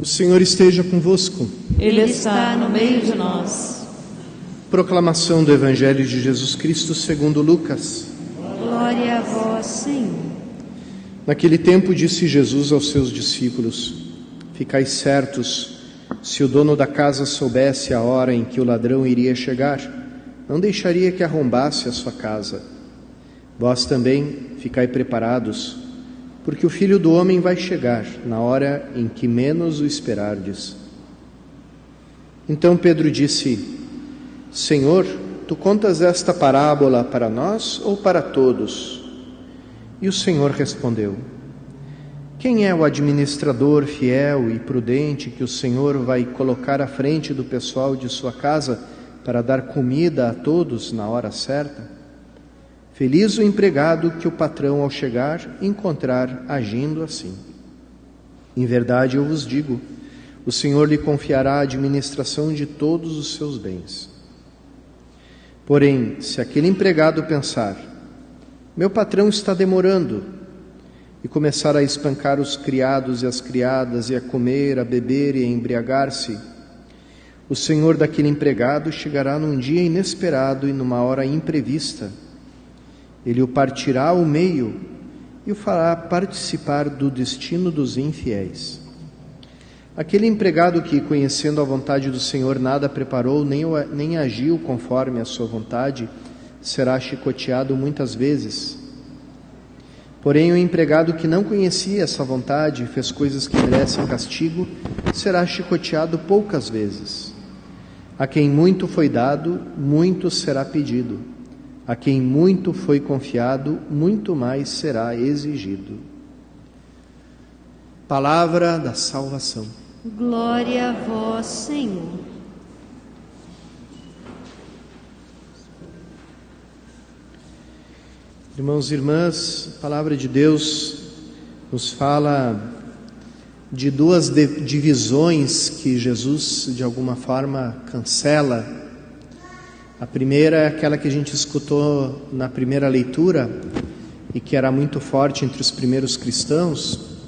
O Senhor esteja convosco. Ele está no meio de nós. Proclamação do Evangelho de Jesus Cristo segundo Lucas. Glória a vós, Senhor. Naquele tempo disse Jesus aos seus discípulos: Ficai certos, se o dono da casa soubesse a hora em que o ladrão iria chegar, não deixaria que arrombasse a sua casa. Vós também ficai preparados, porque o Filho do Homem vai chegar na hora em que menos o esperardes. Então Pedro disse: Senhor, tu contas esta parábola para nós ou para todos? E o Senhor respondeu: Quem é o administrador fiel e prudente que o Senhor vai colocar à frente do pessoal de sua casa para dar comida a todos na hora certa? Feliz o empregado que o patrão, ao chegar, encontrar agindo assim. Em verdade eu vos digo, o Senhor lhe confiará a administração de todos os seus bens. Porém, se aquele empregado pensar: meu patrão está demorando, e começar a espancar os criados e as criadas, e a comer, a beber e a embriagar-se, o senhor daquele empregado chegará num dia inesperado e numa hora imprevista. Ele o partirá ao meio e o fará participar do destino dos infiéis. Aquele empregado que, conhecendo a vontade do Senhor, nada preparou, nem agiu conforme a sua vontade, será chicoteado muitas vezes. Porém, o empregado que não conhecia essa vontade e fez coisas que merecem castigo, será chicoteado poucas vezes. A quem muito foi dado, muito será pedido. A quem muito foi confiado, muito mais será exigido. Palavra da salvação. Glória a vós, Senhor. Irmãos e irmãs, a palavra de Deus nos fala de duas divisões que Jesus, de alguma forma, cancela. A primeira é aquela que a gente escutou na primeira leitura e que era muito forte entre os primeiros cristãos,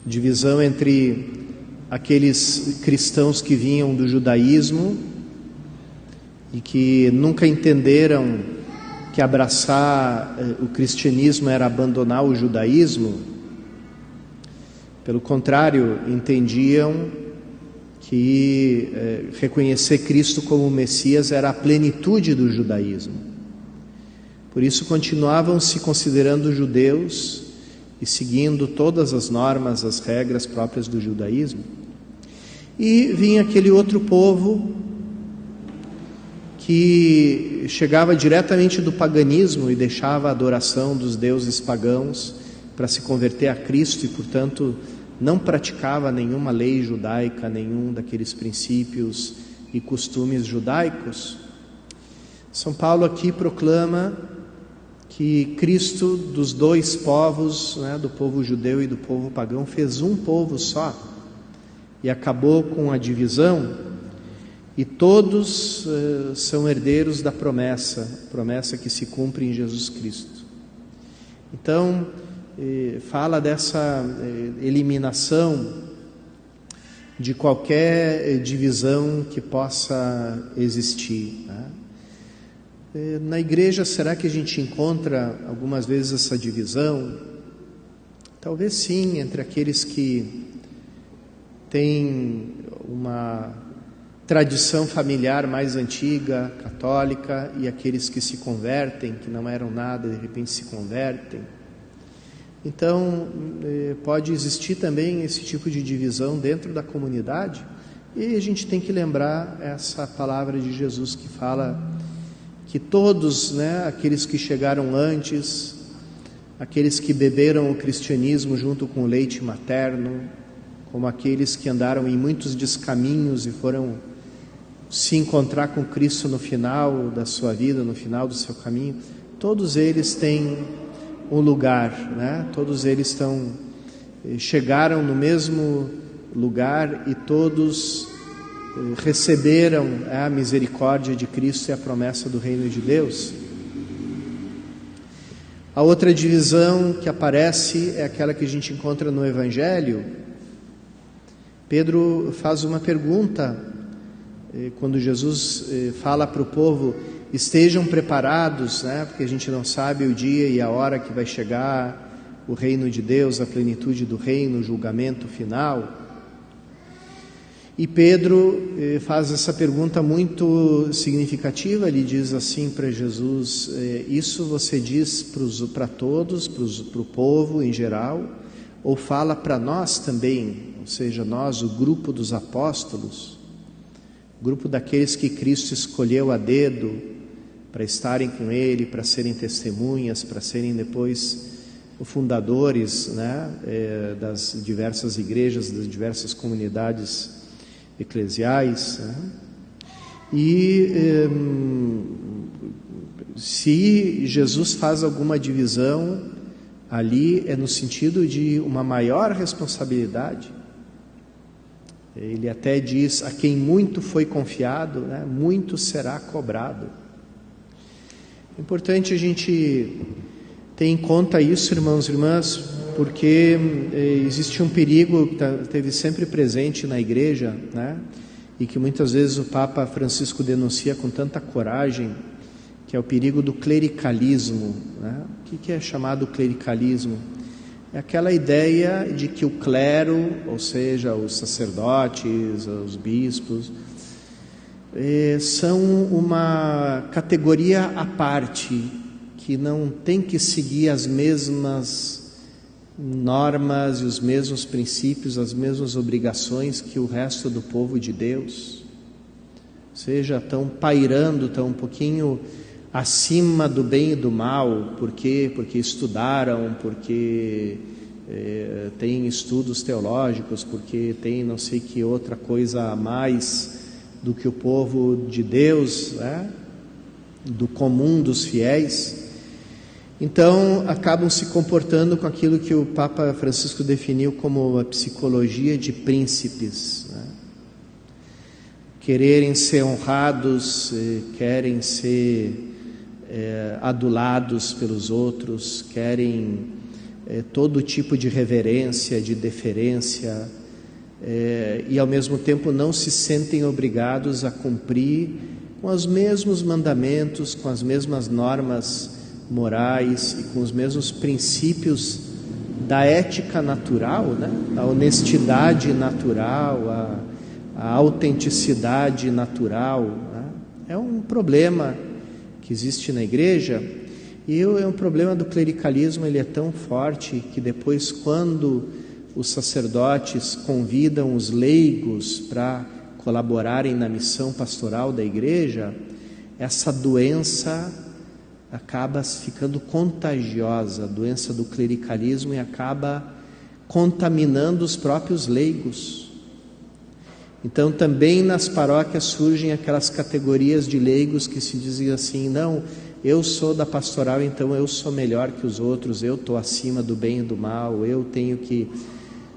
divisão entre aqueles cristãos que vinham do judaísmo e que nunca entenderam que abraçar o cristianismo era abandonar o judaísmo. Pelo contrário, entendiam que reconhecer Cristo como Messias era a plenitude do judaísmo. Por isso continuavam se considerando judeus e seguindo todas as normas, as regras próprias do judaísmo. E vinha aquele outro povo que chegava diretamente do paganismo e deixava a adoração dos deuses pagãos para se converter a Cristo e, portanto, não praticava nenhuma lei judaica, nenhum daqueles princípios e costumes judaicos. São Paulo aqui proclama que Cristo, dos dois povos, do povo judeu e do povo pagão, fez um povo só e acabou com a divisão, e todos são herdeiros da promessa que se cumpre em Jesus Cristo. Então, fala dessa eliminação de qualquer divisão que possa existir. Na igreja, será que a gente encontra algumas vezes essa divisão? Talvez sim, entre aqueles que têm uma tradição familiar mais antiga, católica, e aqueles que se convertem, que não eram nada, de repente se convertem. Então, pode existir também esse tipo de divisão dentro da comunidade, e a gente tem que lembrar essa palavra de Jesus que fala que todos, aqueles que chegaram antes, aqueles que beberam o cristianismo junto com o leite materno, como aqueles que andaram em muitos descaminhos e foram se encontrar com Cristo no final da sua vida, no final do seu caminho, todos eles têm um lugar, todos eles chegaram no mesmo lugar e todos receberam a misericórdia de Cristo e a promessa do reino de Deus. A outra divisão que aparece é aquela que a gente encontra no Evangelho, Pedro faz uma pergunta quando Jesus fala para o povo: estejam preparados, né? Porque a gente não sabe o dia e a hora que vai chegar o reino de Deus, a plenitude do reino, o julgamento final. E Pedro faz essa pergunta muito significativa. Ele diz assim para Jesus: isso você diz para todos, para o povo em geral, ou fala para nós também, ou seja, nós, o grupo dos apóstolos, grupo daqueles que Cristo escolheu a dedo para estarem com Ele, para serem testemunhas, para serem depois fundadores, né, das diversas igrejas, das diversas comunidades eclesiais, né? E se Jesus faz alguma divisão ali, é no sentido de uma maior responsabilidade. Ele até diz: a quem muito foi confiado, né, muito será cobrado. É importante a gente ter em conta isso, irmãos e irmãs, porque existe um perigo que esteve sempre presente na igreja, né? E que muitas vezes o Papa Francisco denuncia com tanta coragem, que é o perigo do clericalismo, né? O que é chamado clericalismo? É aquela ideia de que o clero, ou seja, os sacerdotes, os bispos, são uma categoria à parte, que não tem que seguir as mesmas normas e os mesmos princípios, as mesmas obrigações que o resto do povo de Deus. Ou seja, estão pairando, estão um pouquinho acima do bem e do mal. Por quê? Porque estudaram, porque têm estudos teológicos, porque tem não sei que outra coisa a mais do que o povo de Deus, né? Do comum dos fiéis. Então acabam se comportando com aquilo que o Papa Francisco definiu como a psicologia de príncipes, né? Quererem ser honrados, querem ser adulados pelos outros, querem todo tipo de reverência, de deferência, e ao mesmo tempo não se sentem obrigados a cumprir com os mesmos mandamentos, com as mesmas normas morais e com os mesmos princípios da ética natural, né? A honestidade natural, a autenticidade natural, né? É um problema que existe na igreja, e é um problema do clericalismo. Ele é tão forte que depois, quando os sacerdotes convidam os leigos para colaborarem na missão pastoral da igreja, essa doença acaba ficando contagiosa, a doença do clericalismo, e acaba contaminando os próprios leigos. Então também nas paróquias surgem aquelas categorias de leigos que se dizem assim: não, eu sou da pastoral, então eu sou melhor que os outros, eu estou acima do bem e do mal, eu tenho que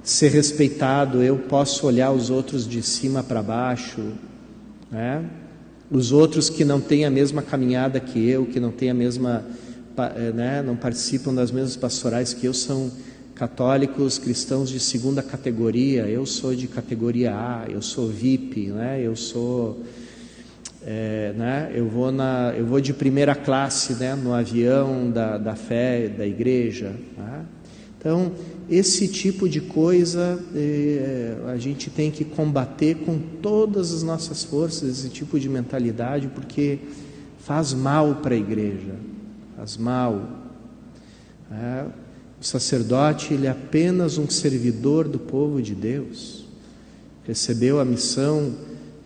ser respeitado, eu posso olhar os outros de cima para baixo, né? Os outros que não têm a mesma caminhada que eu, que não têm a mesma, né, não participam das mesmas pastorais que eu, são católicos, cristãos de segunda categoria, eu sou de categoria A, eu sou VIP, né, eu sou, né, eu vou de primeira classe, né, no avião da fé, da igreja, né? Então, esse tipo de coisa a gente tem que combater com todas as nossas forças, esse tipo de mentalidade, porque faz mal para a igreja, faz mal. O sacerdote, ele é apenas um servidor do povo de Deus, recebeu a missão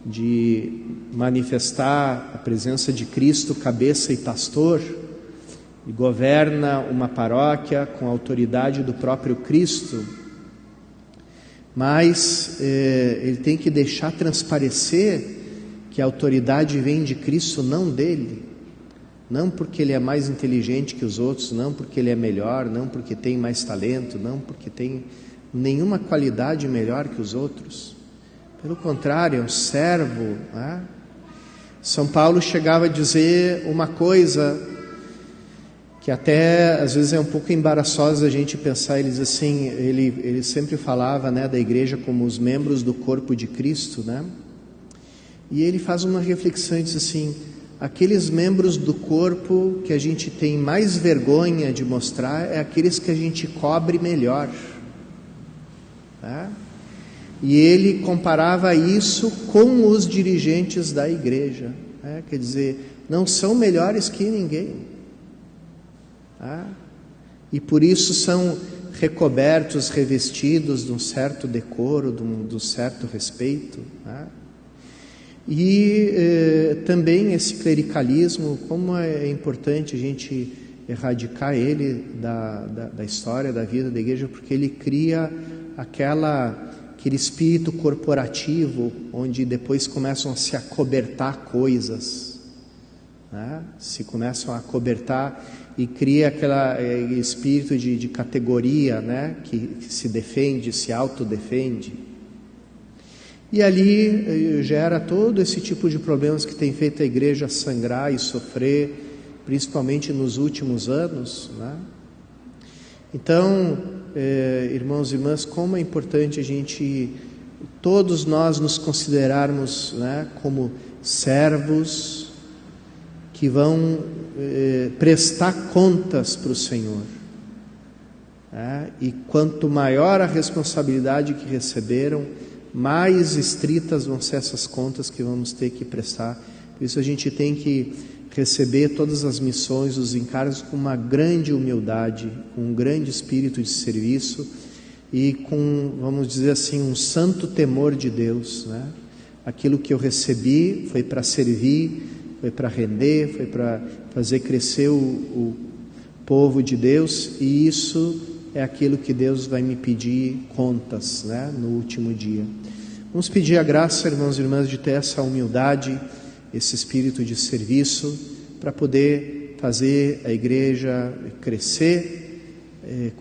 de manifestar a presença de Cristo, cabeça e pastor, e governa uma paróquia com a autoridade do próprio Cristo, mas ele tem que deixar transparecer que a autoridade vem de Cristo, não dele, não porque ele é mais inteligente que os outros, não porque ele é melhor, não porque tem mais talento, não porque tem nenhuma qualidade melhor que os outros. Pelo contrário, é um servo, né? São Paulo chegava a dizer uma coisa: que até às vezes é um pouco embaraçoso a gente pensar. Ele diz assim, ele sempre falava, né, da igreja como os membros do corpo de Cristo, né? E ele faz uma reflexão e diz assim: aqueles membros do corpo que a gente tem mais vergonha de mostrar é aqueles que a gente cobre melhor, tá? E ele comparava isso com os dirigentes da igreja, né? Quer dizer, não são melhores que ninguém, tá? E por isso são recobertos, revestidos de um certo decoro, de um certo respeito, tá? E também esse clericalismo, como é importante a gente erradicar ele da história, da vida da igreja, porque ele cria aquele espírito corporativo, onde depois começam a se acobertar coisas, né? Se começam a acobertar e cria aquele espírito de categoria, né? Que se defende, se autodefende. E ali gera todo esse tipo de problemas que tem feito a igreja sangrar e sofrer, principalmente nos últimos anos, né? Então, irmãos e irmãs, como é importante a gente, todos nós, nos considerarmos, né, como servos que vão prestar contas para o Senhor, né? E quanto maior a responsabilidade que receberam, mais estritas vão ser essas contas que vamos ter que prestar. Por isso a gente tem que receber todas as missões, os encargos com uma grande humildade, com um grande espírito de serviço e com, vamos dizer assim, um santo temor de Deus, né? Aquilo que eu recebi foi para servir, foi para render, foi para fazer crescer o povo de Deus, e isso é aquilo que Deus vai me pedir contas, né, no último dia. Vamos pedir a graça, irmãos e irmãs, de ter essa humildade, esse espírito de serviço, para poder fazer a igreja crescer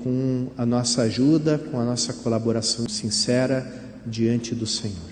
com a nossa ajuda, com a nossa colaboração sincera diante do Senhor.